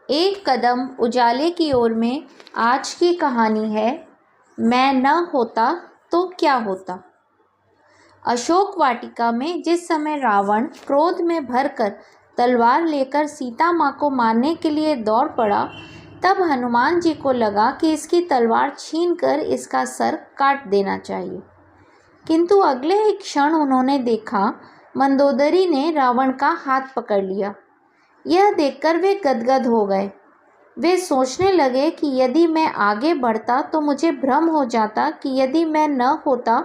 एक कदम उजाले की ओर में आज की कहानी है, मैं न होता तो क्या होता। अशोक वाटिका में जिस समय रावण क्रोध में भरकर तलवार लेकर सीता माँ को मारने के लिए दौड़ पड़ा, तब हनुमान जी को लगा कि इसकी तलवार छीनकर इसका सर काट देना चाहिए। किंतु अगले ही क्षण उन्होंने देखा मंदोदरी ने रावण का हाथ पकड़ लिया। यह देखकर वे गदगद हो गए। वे सोचने लगे कि यदि मैं आगे बढ़ता तो मुझे भ्रम हो जाता कि यदि मैं न होता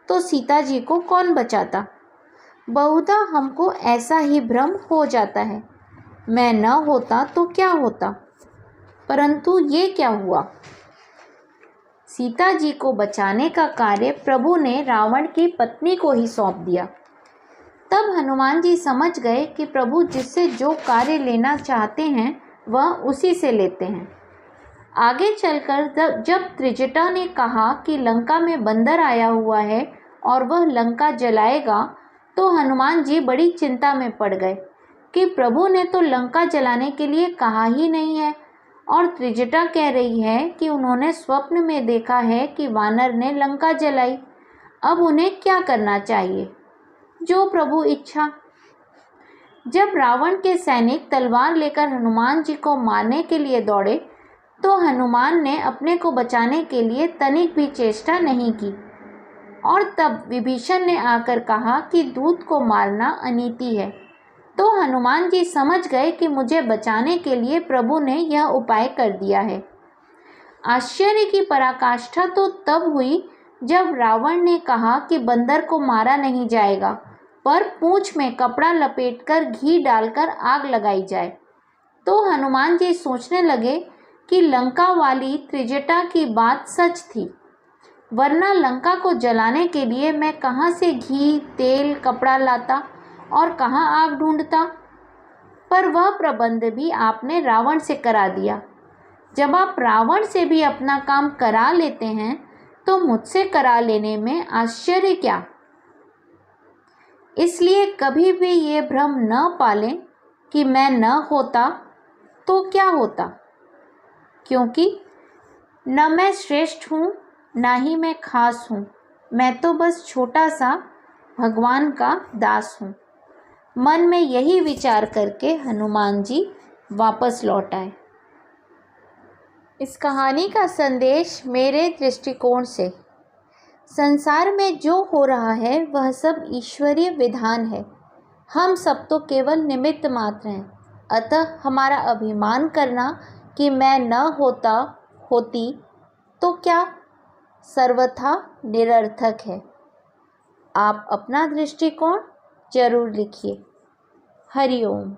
तो सीता जी को कौन बचाता। बहुधा हमको ऐसा ही भ्रम हो जाता है, मैं न होता तो क्या होता। परंतु ये क्या हुआ? सीता जी को बचाने का कार्य प्रभु ने रावण की पत्नी को ही सौंप दिया। तब हनुमान जी समझ गए कि प्रभु जिससे जो कार्य लेना चाहते हैं वह उसी से लेते हैं। आगे चलकर जब त्रिजटा ने कहा कि लंका में बंदर आया हुआ है और वह लंका जलाएगा, तो हनुमान जी बड़ी चिंता में पड़ गए कि प्रभु ने तो लंका जलाने के लिए कहा ही नहीं है, और त्रिजटा कह रही है कि उन्होंने स्वप्न में देखा है कि वानर ने लंका जलाई। अब उन्हें क्या करना चाहिए? जो प्रभु इच्छा। जब रावण के सैनिक तलवार लेकर हनुमान जी को मारने के लिए दौड़े, तो हनुमान ने अपने को बचाने के लिए तनिक भी चेष्टा नहीं की। और तब विभीषण ने आकर कहा कि दूत को मारना अनीति है, तो हनुमान जी समझ गए कि मुझे बचाने के लिए प्रभु ने यह उपाय कर दिया है। आश्चर्य की पराकाष्ठा तो तब हुई जब रावण ने कहा कि बंदर को मारा नहीं जाएगा, पर पूंछ में कपड़ा लपेटकर घी डालकर आग लगाई जाए। तो हनुमान जी सोचने लगे कि लंका वाली त्रिजटा की बात सच थी, वरना लंका को जलाने के लिए मैं कहाँ से घी, तेल, कपड़ा लाता और कहाँ आग ढूंढता। पर वह प्रबंध भी आपने रावण से करा दिया। जब आप रावण से भी अपना काम करा लेते हैं, तो मुझसे करा लेने में आश्चर्य क्या। इसलिए कभी भी ये भ्रम न पालें कि मैं न होता तो क्या होता, क्योंकि न मैं श्रेष्ठ हूँ ना ही मैं खास हूँ, मैं तो बस छोटा सा भगवान का दास हूँ। मन में यही विचार करके हनुमान जी वापस लौट आए। इस कहानी का संदेश मेरे दृष्टिकोण से, संसार में जो हो रहा है वह सब ईश्वरीय विधान है। हम सब तो केवल निमित्त मात्र हैं। अतः हमारा अभिमान करना कि मैं न होती तो क्या सर्वथा निरर्थक है। आप अपना दृष्टिकोण जरूर लिखिए। हरि ओम।